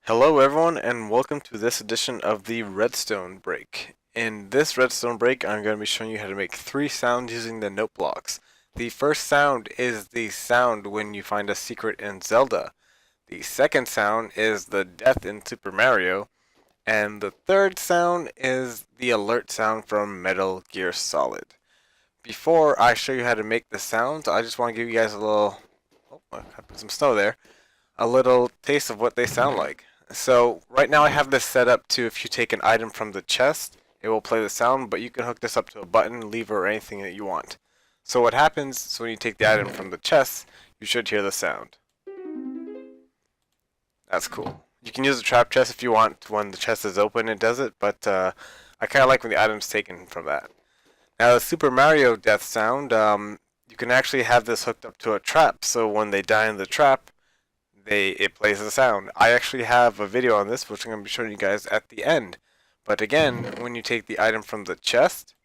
Hello everyone and welcome to this edition of the redstone break. In this redstone break I'm going to be showing you how to make 3 sounds using the note blocks. The first sound is the sound when you find a secret in Zelda. The second sound is the death in Super Mario. And the third sound is the alert sound from Metal Gear Solid. Before I show you how to make the sounds, I just want to give you guys a little, I put some snow there, a little taste of what they sound like. So right now I have this set up to if you take an item from the chest, it will play the sound, but you can hook this up to a button, lever, or anything that you want. So what happens is when you take the item from the chest, you should hear the sound. That's cool. You can use the trap chest if you want when the chest is open, it does it, but I kind of like when the item's taken from that. Now the Super Mario death sound, you can actually have this hooked up to a trap, so when they die in the trap, it plays the sound. I actually have a video on this, which I'm going to be showing you guys at the end. But again, when you take the item from the chest,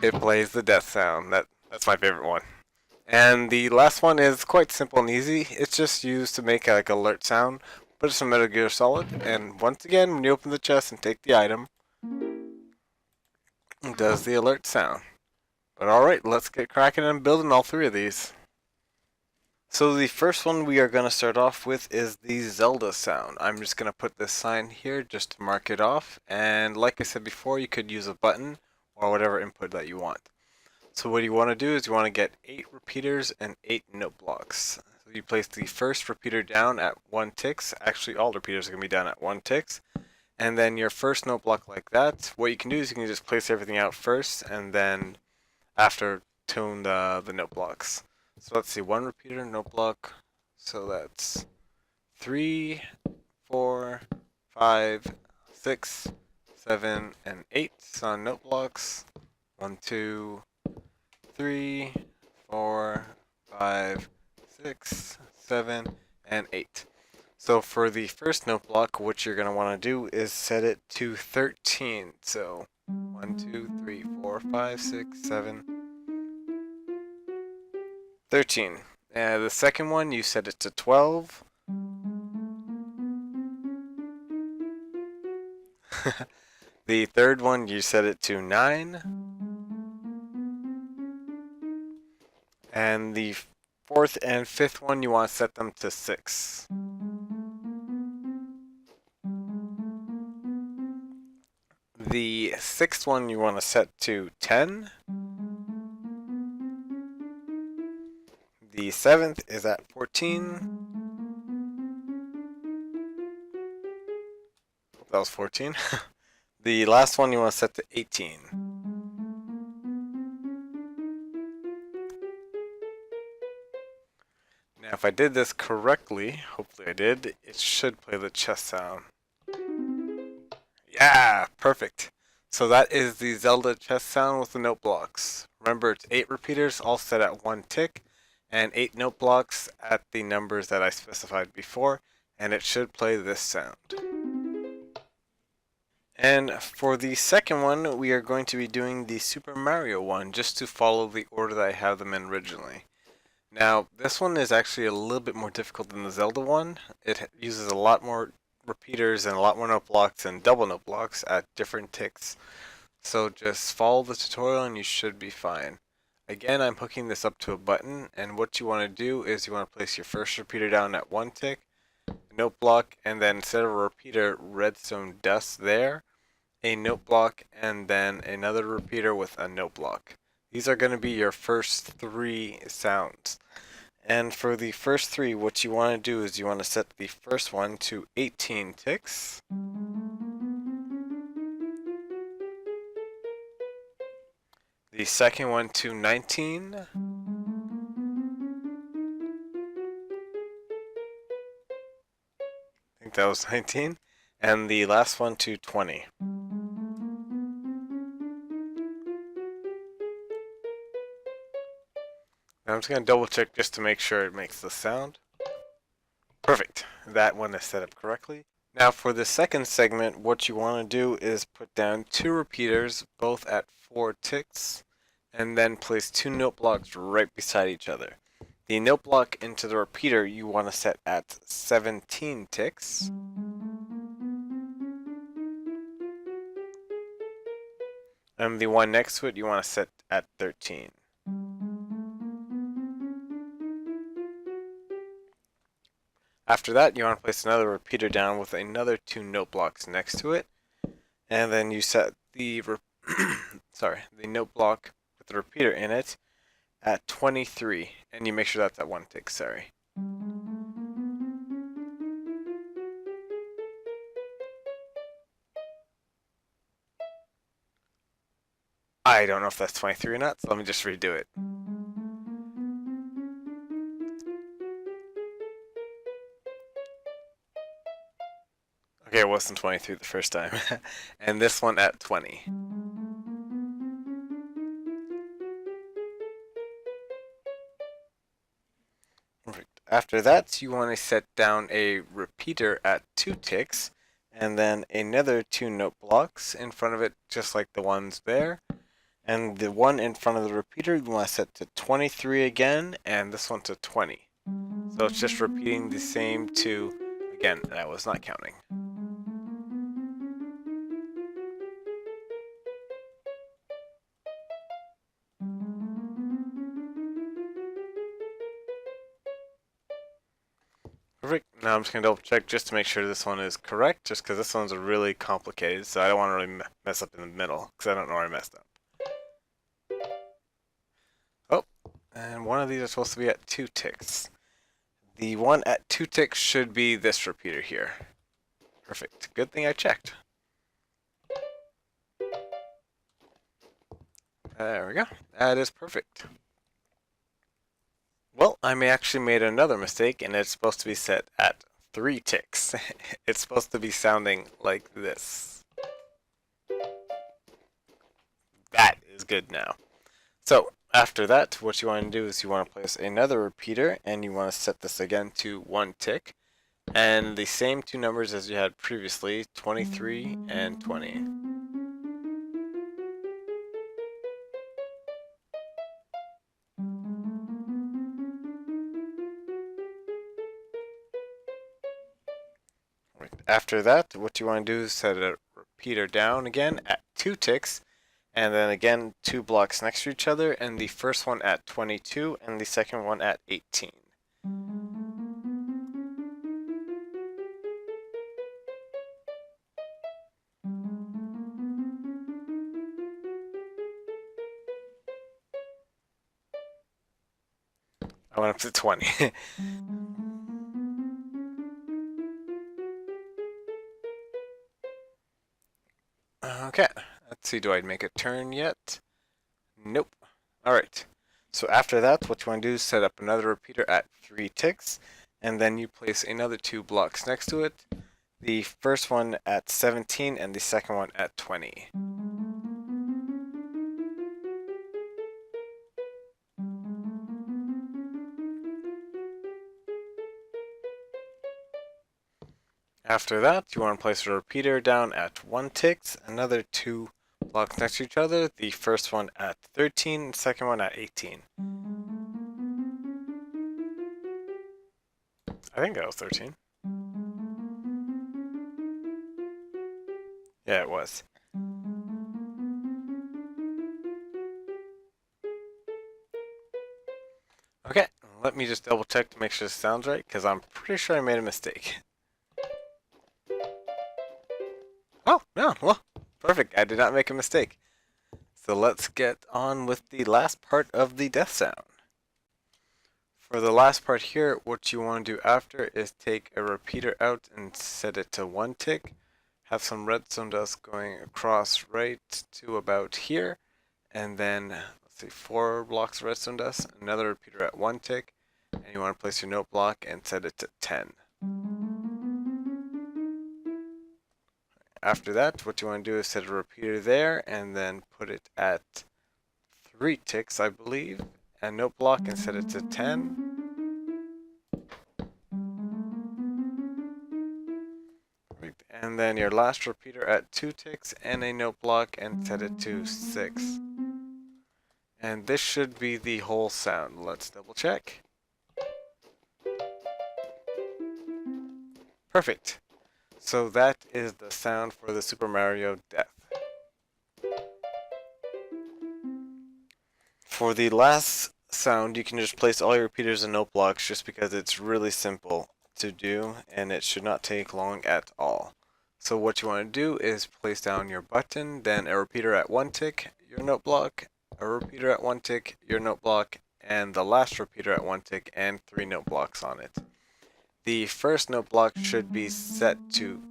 it plays the death sound. That's my favorite one. And the last one is quite simple and easy. It's just used to make like alert sound, but it's from Metal Gear Solid. And once again, when you open the chest and take the item, it does the alert sound. But alright, let's get cracking and building all 3 of these. So the first one we are going to start off with is the Zelda sound. I'm just going to put this sign here just to mark it off. And like I said before, you could use a button or whatever input that you want. So what you want to do is you want to get 8 repeaters and 8 note blocks. So you place the first repeater down at 1 ticks. Actually, all repeaters are going to be down at 1 ticks. And then your first note block like that, what you can do is you can just place everything out first and then after tune the note blocks. So let's see, 1 repeater, note block. So that's 3, 4, 5, 6, 7, and 8 on note blocks. 1, 2, 3, 4, 5, 6, 7, and 8. So for the first note block, what you're going to want to do is set it to 13. So 1, 2, 3, 4, 5, 6, 7, 13. The second one, you set it to 12. The third one, you set it to 9. And the fourth and fifth one, you want to set them to 6. The sixth one, you want to set to 10. The 7th is at 14. That was 14. The last one you want to set to 18. Now if I did this correctly, hopefully I did, it should play the chest sound. Yeah, perfect. So that is the Zelda chest sound with the note blocks. Remember, it's 8 repeaters all set at 1 tick, and 8 note blocks at the numbers that I specified before, and it should play this sound. And for the second one, we are going to be doing the Super Mario one, just to follow the order that I have them in originally. Now, this one is actually a little bit more difficult than the Zelda one. It uses a lot more repeaters and a lot more note blocks and double note blocks at different ticks. So just follow the tutorial and you should be fine. Again, I'm hooking this up to a button, and what you want to do is you want to place your first repeater down at 1 tick, note block, and then instead of a repeater, redstone dust there, a note block, and then another repeater with a note block. These are going to be your first 3 sounds. And for the first 3, what you want to do is you want to set the first one to 18 ticks. The second one to 19. I think that was 19. And the last one to 20. Now I'm just going to double check just to make sure it makes the sound. Perfect. That one is set up correctly. Now for the second segment, what you want to do is put down 2 repeaters, both at 4 ticks, and then place 2 note blocks right beside each other. The note block into the repeater you want to set at 17 ticks. And the one next to it you want to set at 13. After that, you want to place another repeater down with another 2 note blocks next to it. And then you set the the note block with the repeater in it at 23, and you make sure that's at 1 tick, sorry. I don't know if that's 23 or not, so let me just redo it. Okay, it wasn't 23 the first time. And this one at 20. Perfect. After that, you want to set down a repeater at 2 ticks, and then another 2 note blocks in front of it, just like the ones there. And the one in front of the repeater, you want to set to 23 again, and this one to 20. So it's just repeating the same 2. Again, I was not counting. Perfect. Now I'm just going to double check just to make sure this one is correct, just because this one's really complicated, so I don't want to really mess up in the middle, because I don't know where I messed up. Oh, and one of these are supposed to be at 2 ticks. The one at 2 ticks should be this repeater here. Perfect. Good thing I checked. There we go. That is perfect. Well, I actually made another mistake, and it's supposed to be set at 3 ticks. It's supposed to be sounding like this. That is good now. So, after that, what you want to do is you want to place another repeater, and you want to set this again to 1 tick. And the same 2 numbers as you had previously, 23 and 20. After that, what you want to do is set a repeater down again at 2 ticks, and then again 2 blocks next to each other, and the first one at 22 and the second one at 18. I went up to 20. Okay, let's see, do I make a turn yet? Nope. Alright, so after that, what you want to do is set up another repeater at 3 ticks, and then you place another 2 blocks next to it, the first one at 17 and the second one at 20. After that, you want to place a repeater down at 1 ticks, another 2 blocks next to each other, the first one at 13, the second one at 18. I think that was 13. Yeah, it was. Okay, let me just double check to make sure this sounds right, because I'm pretty sure I made a mistake. Oh, no, well, perfect. I did not make a mistake. So let's get on with the last part of the death sound. For the last part here, what you want to do after is take a repeater out and set it to 1 tick. Have some redstone dust going across right to about here. And then, let's see, 4 blocks of redstone dust. Another repeater at 1 tick. And you want to place your note block and set it to 10. After that, what you want to do is set a repeater there and then put it at 3 ticks, I believe, and note block and set it to 10. and then your last repeater at 2 ticks, and a note block, and set it to 6. And this should be the whole sound. Let's double check. Perfect. So that is the sound for the Super Mario Death. For the last sound, you can just place all your repeaters and note blocks just because it's really simple to do and it should not take long at all. So what you want to do is place down your button, then a repeater at 1 tick, your note block, a repeater at 1 tick, your note block, and the last repeater at 1 tick and 3 note blocks on it. The first note block should be set to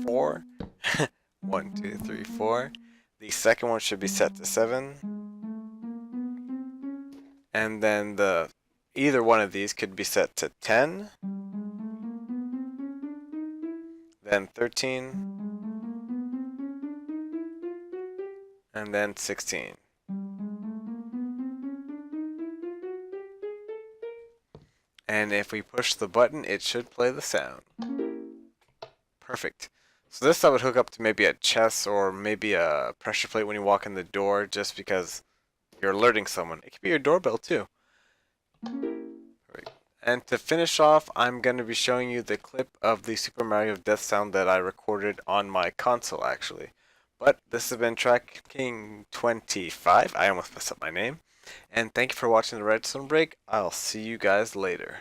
4. 1, 2, 3, 4. The second one should be set to 7. And then either one of these could be set to 10, then 13, and then 16. And if we push the button, it should play the sound. Perfect. So this I would hook up to maybe a chest or maybe a pressure plate when you walk in the door, just because you're alerting someone. It could be your doorbell too. Perfect. And to finish off, I'm going to be showing you the clip of the Super Mario Death sound that I recorded on my console actually. But this has been Track King 25. I almost messed up my name. And thank you for watching the Redstone Break. I'll see you guys later.